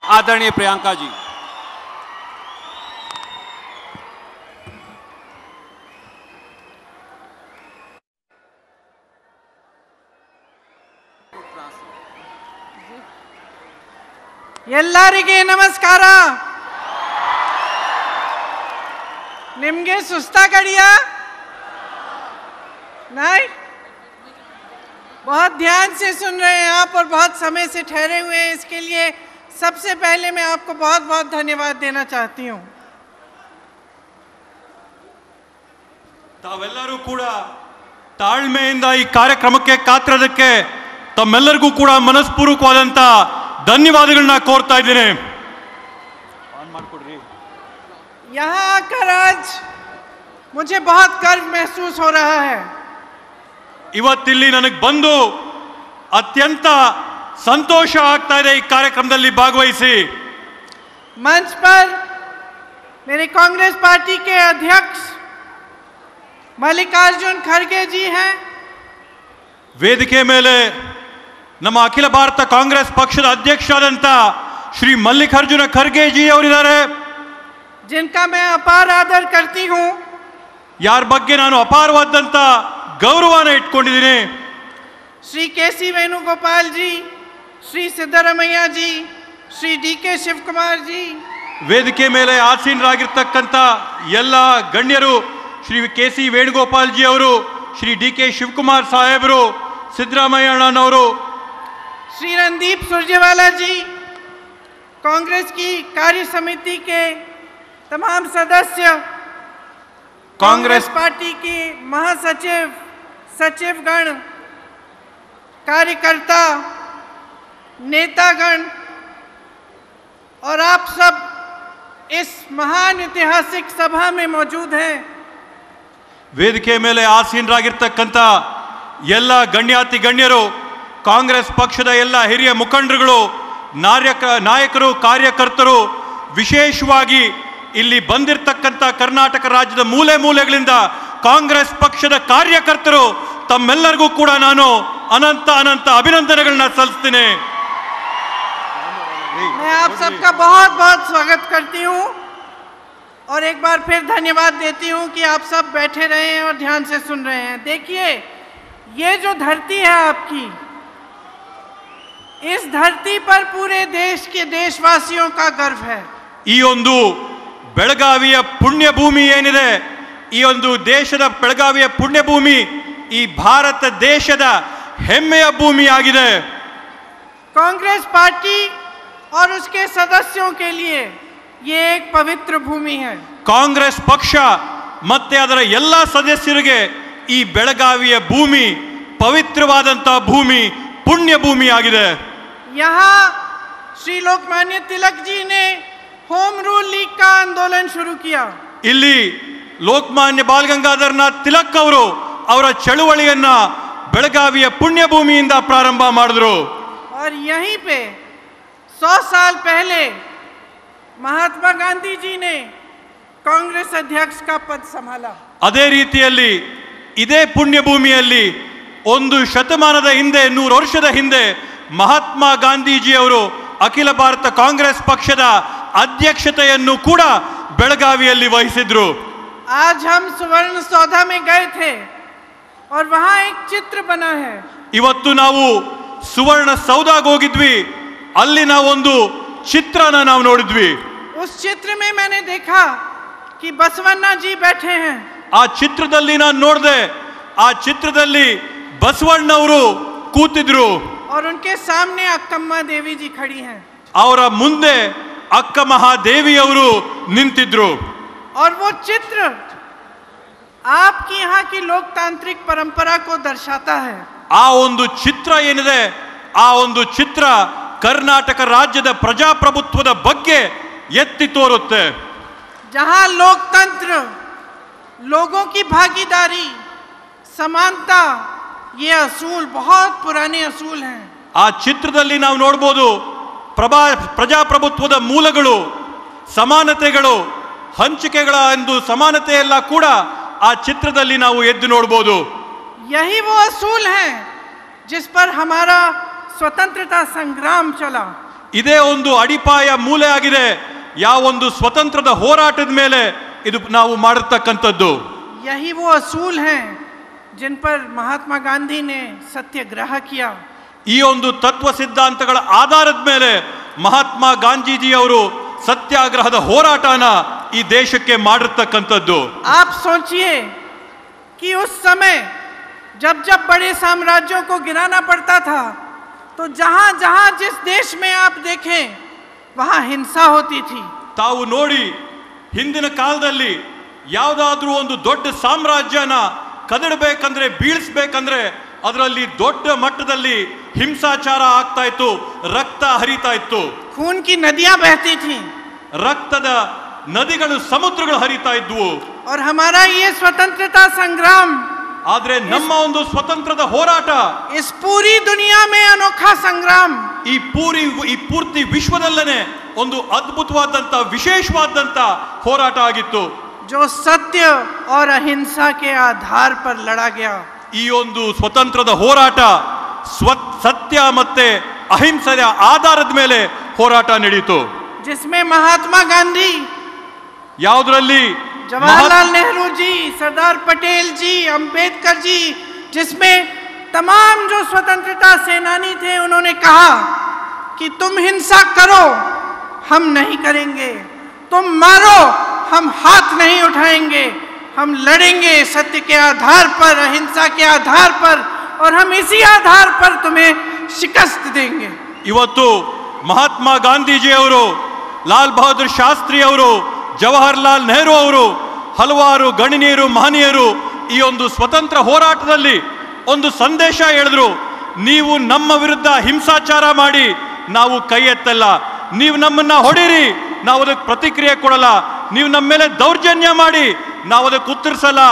आदरणीय प्रियंका जी। ಎಲ್ಲರಿಗೆ ನಮಸ್ಕಾರ। निम्गे सुस्ता कड़िया नहीं, बहुत ध्यान से सुन रहे हैं आप और बहुत समय से ठहरे हुए हैं, इसके लिए सबसे पहले मैं आपको बहुत बहुत धन्यवाद देना चाहती हूँ। ತಾವೆಲ್ಲರೂ ಕೂಡ ತಾಳ್ಮೆಯಿಂದ ಈ ಕಾರ್ಯಕ್ರಮಕ್ಕೆ ಕಾತಿರೋದಕ್ಕೆ ತಮ್ಮೆಲ್ಲರಿಗೂ ಕೂಡ ಮನಸ್ಪೂರ್ವಕವಾದಂತ ಧನ್ಯವಾದಗಳನ್ನ ಕೋರ್ತಾ ಇದ್ದೇನೆ। यहाँ आकर आज मुझे बहुत गर्व महसूस हो रहा है। ಇವತ್ತಿಲ್ಲಿ ನನಗೆ ಬಂದು ಅತ್ಯಂತ ಸಂತೋಷ ಆಗ್ತಾ ಇದೆ ಈ ಕಾರ್ಯಕ್ರಮದಲ್ಲಿ ಭಾಗವಹಿಸಿ। मंच पर मेरे कांग्रेस पार्टी के अध्यक्ष मल्लिकार्जुन खड़गे जी हैं। ವೇದಿಕೆ ಮೇಲೆ ನಮ್ಮ ಅಖಿಲ ಭಾರತ ಕಾಂಗ್ರೆಸ್ ಪಕ್ಷದ ಅಧ್ಯಕ್ಷರಾದಂತ ಶ್ರೀ ಮಲ್ಲಿಕಾರ್ಜುನ ಖರ್ಗೆ ಜಿ ಅವರಿದ್ದಾರೆ, जिनका मैं अपार आदर करती हूं, ಯಾರ ಬಗ್ಗೆ ನಾನು ಅಪಾರವಾದಂತ ಗೌರವನ ಇಟ್ಕೊಂಡಿದ್ದೀನಿ। श्री केसी वेणुगोपाल जी, श्री सिद्धरामಯ್ಯ जी, श्री डी.के. ಶಿವಕುಮಾರ್ जी, ವೇದಿಕೆ ಮೇಲೆ ಆಸೀನರಾಗಿರ್ತಕ್ಕಂಥ ಎಲ್ಲ ಗಣ್ಯರು, ಶ್ರೀ ಕೆ.ಸಿ. ವೇಣುಗೋಪಾಲ್ ಜಿ ಅವರು, ಶ್ರೀ ಡಿ.ಕೆ. ಶಿವಕುಮಾರ್ ಸಾಹೇಬರು, ಸಿದ್ದರಾಮಯ್ಯ ಅಣ್ಣನವರು, श्री रणदीप सुरजेवाला जी, कांग्रेस की कार्य समिति के तमाम सदस्य, कांग्रेस पार्टी की महासचिव, सचिवगण, कार्यकर्ता, नेतागण और आप सब इस महान ऐतिहासिक सभा में मौजूद हैं। ವೇದಿಕೆ ಮೇಲೆ ಆಸೀನರಾಗಿರ್ತಕ್ಕಂಥ ಎಲ್ಲ ಗಣ್ಯಾತಿ ಗಣ್ಯರು, ಕಾಂಗ್ರೆಸ್ ಪಕ್ಷದ ಎಲ್ಲ ಹಿರಿಯ ಮುಖಂಡರುಗಳು, ನಾಯಕರು, ಕಾರ್ಯಕರ್ತರು, ವಿಶೇಷವಾಗಿ ಇಲ್ಲಿ ಬಂದಿರತಕ್ಕಂಥ ಕರ್ನಾಟಕ ರಾಜ್ಯದ ಮೂಲೆ ಮೂಲೆಗಳಿಂದ ಕಾಂಗ್ರೆಸ್ ಪಕ್ಷದ ಕಾರ್ಯಕರ್ತರು, ತಮ್ಮೆಲ್ಲರಿಗೂ ಕೂಡ ನಾನು ಅನಂತ ಅನಂತ ಅಭಿನಂದನೆಗಳನ್ನ ಸಲ್ಲಿಸ್ತೀನಿ। मैं आप सबका बहुत बहुत स्वागत करती हूँ और एक बार फिर धन्यवाद देती हूँ कि आप सब बैठे रहे हैं और ध्यान से सुन रहे हैं। देखिए, ये जो धरती है आपकी, इस धरती पर पूरे देश के देशवासियों का गर्व है। ಈ ಒಂದು ಬೆಳಗಾವಿಯ ಪುಣ್ಯ ಭೂಮಿ ಏನಿದೆ, ಈ ಒಂದು ದೇಶದ ಬೆಳಗಾವಿಯ ಪುಣ್ಯ ಭೂಮಿ ಈ ಭಾರತ ದೇಶದ ಹೆಮ್ಮೆಯ ಭೂಮಿ ಆಗಿದೆ। कांग्रेस पार्टी और उसके सदस्यों के लिए ये एक पवित्र भूमि है। ಕಾಂಗ್ರೆಸ್ ಪಕ್ಷ ಮತ್ತೆ ಅದರ ಎಲ್ಲ ಸದಸ್ಯರಿಗೆ ಈ ಬೆಳಗಾವಿಯ ಭೂಮಿ ಪವಿತ್ರವಾದಂತಹ ಭೂಮಿ, ಪುಣ್ಯ ಭೂಮಿ ಆಗಿದೆ। यहाँ श्री लोकमान्य तिलक जी ने होम रूल लीग का आंदोलन शुरू किया। ಇಲ್ಲಿ ಲೋಕಮಾನ್ಯ ಬಾಲ್ ಗಂಗಾಧರನಾಥ್ ತಿಲಕ್ ಅವರು ಅವರ ಚಳುವಳಿಯನ್ನ ಬೆಳಗಾವಿಯ ಪುಣ್ಯ ಭೂಮಿಯಿಂದ ಪ್ರಾರಂಭ ಮಾಡಿದ್ರು। और यहीं पे 100 साल पहले महात्मा गांधी जी ने कांग्रेस अध्यक्ष का पद संभाला। ಅದೇ ರೀತಿಯಲ್ಲಿ ಇದೇ ಪುಣ್ಯ ಭೂಮಿಯಲ್ಲಿ ಒಂದು ಶತಮಾನದ ಹಿಂದೆ, 100 ವರ್ಷದ ಹಿಂದೆ ಮಹಾತ್ಮ ಗಾಂಧೀಜಿ ಅವರು ಅಖಿಲ ಭಾರತ ಕಾಂಗ್ರೆಸ್ ಪಕ್ಷದ ಅಧ್ಯಕ್ಷತೆಯನ್ನು ಕೂಡ ಬೆಳಗಾವಿಯಲ್ಲಿ ವಹಿಸಿದ್ರು। आज हम सुवर्ण सौधा में गए थे और वहां एक चित्र बना है। ಇವತ್ತು ನಾವು ಸುವರ್ಣ ಸೌಧಗೆ ಹೋಗಿದ್ವಿ, ಅಲ್ಲಿ ನಾವೊಂದು ಚಿತ್ರನ ನಾವು ನೋಡಿದ್ವಿ। उस चित्र में मैंने देखा कि बसवन्ना जी बैठे हैं। ಆ ಚಿತ್ರದಲ್ಲಿ ನಾನು ನೋಡಿದೆ, ಆ ಚಿತ್ರದಲ್ಲಿ ಬಸವಣ್ಣವರು ಕೂತಿದ್ರು, और उनके सामने अक्कम्मा देवी जी खड़ी हैं। ಅವರ ಮುಂದೆ ಅಕ್ಕ ಮಹಾದೇವಿಯವರು ನಿಂತಿದ್ರು। और वो चित्र आपकी यहाँ की लोकतांत्रिक परंपरा को दर्शाता है। ಆ ಒಂದು ಚಿತ್ರ ಏನಿದೆ, ಆ ಒಂದು ಚಿತ್ರ ಕರ್ನಾಟಕ ರಾಜ್ಯದ ಪ್ರಜಾಪ್ರಭುತ್ವದ ಬಗ್ಗೆ ಎತ್ತಿ ತೋರುತ್ತೆ। जहाँ लोकतंत्र, लोगों की भागीदारी, समानता, ये असूल बहुत पुराने असूल हैं। ಆ ಚಿತ್ರದಲ್ಲಿ ನಾವು ನೋಡಬಹುದು ಪ್ರಜಾಪ್ರಭುತ್ವದ ಮೂಲಗಳು, ಸಮಾನತೆಗಳು, ಹಂಚಿಕೆಗಳ ಒಂದು ಸಮಾನತೆ ಎಲ್ಲ ಕೂಡ ಆ ಚಿತ್ರದಲ್ಲಿ ನಾವು ಎದ್ದು ನೋಡಬಹುದು। यही वो असूल हैं जिस पर हमारा स्वतंत्रता संग्राम चला। ಇದೇ ಒಂದು ಅಡಿಪಾಯ ಮೂಲೆ ಆಗಿದೆ ಯಾವೊಂದು ಸ್ವತಂತ್ರದ ಹೋರಾಟದ ಮೇಲೆ ಇದು ನಾವು ಮಾಡಿರ್ತಕ್ಕಂಥದ್ದು. यही वो असूल हैं जिन पर महात्मा गांधी ने सत्याग्रह किया. ಈ ಒಂದು ತತ್ವ ಸಿದ್ಧಾಂತಗಳ ಆಧಾರದ ಮೇಲೆ ಮಹಾತ್ಮ ಗಾಂಧೀಜಿಯವರು ಸತ್ಯಾಗ್ರಹದ ಹೋರಾಟನ ಈ ದೇಶಕ್ಕೆ ಮಾಡಿರ್ತಕ್ಕಂಥದ್ದು. आप सोचिए कि उस समय जब जब बड़े साम्राज्यों को गिराना पड़ता था तो जहां जहां जिस देश में आप देखें वहां हिंसा होती थी. ತಾವು ನೋಡಿ ಹಿಂದಿನ ಕಾಲದಲ್ಲಿ ಯಾವುದಾದ್ರೂ ಒಂದು ದೊಡ್ಡ ಸಾಮ್ರಾಜ್ಯನ ಕದಡಬೇಕಂದ್ರೆ ಬೀಳಿಸ್ಬೇಕಂದ್ರೆ ಅದರಲ್ಲಿ ದೊಡ್ಡ ಮಟ್ಟದಲ್ಲಿ ಹಿಂಸಾಚಾರ ಆಗ್ತಾ ಇತ್ತು, ರಕ್ತ ಹರಿತಾ ಇತ್ತು, खून की नदियां बहती थी, ರಕ್ತದ ನದಿಗಳು ಸಮುದ್ರಗಳು ಹರಿತಾ ಇದ್ವು. और हमारा ये स्वतंत्रता संग्राम ಆದ್ರೆ ನಮ್ಮ ಒಂದು ಸ್ವತಂತ್ರದ ಹೋರಾಟ इस पूरी दुनिया में अनोखा संग्राम, ಈ ಪೂರ್ತಿ ವಿಶ್ವದಲ್ಲೇ ಒಂದು ಅದ್ಭುತವಾದಂತ ವಿಶೇಷವಾದಂತ ಹೋರಾಟ ಆಗಿತ್ತು. जो सत्य और अहिंसा के आधार पर लड़ा गया. ಈ ಒಂದು ಸ್ವತಂತ್ರದ ಹೋರಾಟ ಸತ್ಯ ಮತ್ತೆ ಅಹಿಂಸೆಯ ಆಧಾರದ ಮೇಲೆ ಹೋರಾಟ ನಡೆಯಿತು. जिसमें महात्मा गांधी, ಯಾವುದರಲ್ಲಿ जवाहरलाल नेहरू जी, सरदार पटेल जी, अंबेडकर जी, जिसमें तमाम जो स्वतंत्रता सेनानी थे उन्होंने कहा कि तुम हिंसा करो हम नहीं करेंगे, तुम मारो हम हाथ नहीं उठाएंगे, हम लड़ेंगे सत्य के आधार पर, अहिंसा के आधार पर, और हम इसी आधार पर तुम्हें शिकस्त देंगे. ಇವತ್ತು ಮಹಾತ್ಮ ಗಾಂಧೀಜಿಯವರು, ಲಾಲ್ ಬಹದ್ದೂರ್ ಶಾಸ್ತ್ರಿ ಅವರು, ಜವಾಹರ್ಲಾಲ್ ನೆಹರು ಅವರು, ಹಲವಾರು ಗಣ್ಯರು ಮಹನೀಯರು ಈ ಒಂದು ಸ್ವತಂತ್ರ ಹೋರಾಟದಲ್ಲಿ ಒಂದು ಸಂದೇಶ ಹೇಳಿದ್ರು. ನೀವು ನಮ್ಮ ವಿರುದ್ಧ ಹಿಂಸಾಚಾರ ಮಾಡಿ ನಾವು ಕೈ ಎತ್ತಲ್ಲ, ನೀವು ನಮ್ಮನ್ನ ಹೊಡಿರಿ ನಾವು ಅದಕ್ಕೆ ಪ್ರತಿಕ್ರಿಯೆ ಕೊಡಲ್ಲ, ನೀವು ನಮ್ಮ ಮೇಲೆ ದೌರ್ಜನ್ಯ ಮಾಡಿ ನಾವು ಅದಕ್ಕೆ ಉತ್ತರಿಸಲ್ಲ,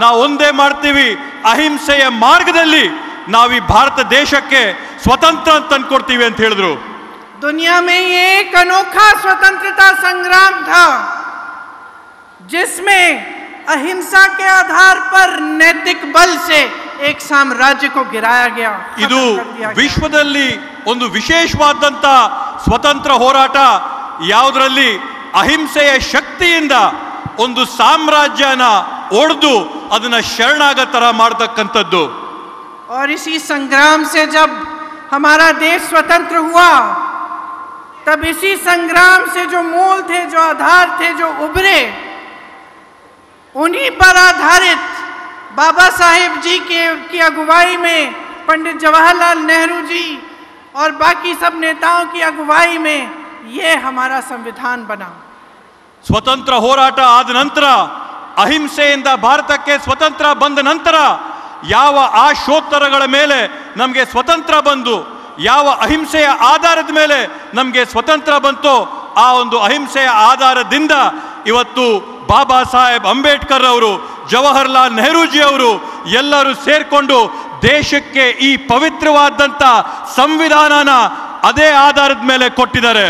ನಾವು ಒಂದೇ ಮಾಡ್ತೀವಿ, ಅಹಿಂಸೆಯ ಮಾರ್ಗದಲ್ಲಿ ನಾವು ಈ ಭಾರತ ದೇಶಕ್ಕೆ ಸ್ವತಂತ್ರ ತಂದ್ಕೊಡ್ತೀವಿ ಅಂತ ಹೇಳಿದ್ರು. दुनिया में ये एक अनोखा स्वतंत्रता संग्राम था जिसमें अहिंसा के आधार पर नैतिक बल से एक साम्राज्य को गिराया गया. ಇದು ವಿಶ್ವದಲ್ಲಿ ಒಂದು ವಿಶೇಷವಾದಂತ ಸ್ವತಂತ್ರ ಹೋರಾಟ, ಯಾವುದರಲ್ಲಿ ಅಹಿಂಸೆಯ ಶಕ್ತಿಯಿಂದ ಒಂದು ಸಾಮ್ರಾಜ್ಯನ ಒಡೆದು ಅದನ್ನ ಶರಣಾಗತರ ಮಾಡತಕ್ಕಂಥದ್ದು. और इसी संग्राम से जब हमारा देश स्वतंत्र हुआ तब इसी संग्राम से जो मूल थे, जो आधार थे, जो उभरे, उन्हीं पर आधारित बाबा साहेब जी की अगुवाई में, पंडित जवाहरलाल नेहरू जी और बाकी सब नेताओं की अगुवाई में ये हमारा संविधान बना. ಸ್ವತಂತ್ರ ಹೋರಾಟ ಆದ ನಂತರ, ಅಹಿಂಸೆಯಿಂದ ಭಾರತಕ್ಕೆ ಸ್ವತಂತ್ರ ಬಂದ ನಂತರ ಯಾವ ಆಶೋತ್ತರಗಳ ಮೇಲೆ ನಮಗೆ ಸ್ವತಂತ್ರ ಬಂದು, ಯಾವ ಅಹಿಂಸೆಯ ಆಧಾರದ ಮೇಲೆ ನಮಗೆ ಸ್ವತಂತ್ರ ಬಂತೋ ಆ ಒಂದು ಅಹಿಂಸೆಯ ಆಧಾರದಿಂದ ಇವತ್ತು ಬಾಬಾ ಸಾಹೇಬ್ ಅಂಬೇಡ್ಕರ್ ಅವರು, ಜವಾಹರ್ಲಾಲ್ ನೆಹರೂಜಿ ಅವರು ಎಲ್ಲರೂ ಸೇರ್ಕೊಂಡು ದೇಶಕ್ಕೆ ಈ ಪವಿತ್ರವಾದಂಥ ಸಂವಿಧಾನನ ಅದೇ ಆಧಾರದ ಮೇಲೆ ಕೊಟ್ಟಿದ್ದಾರೆ.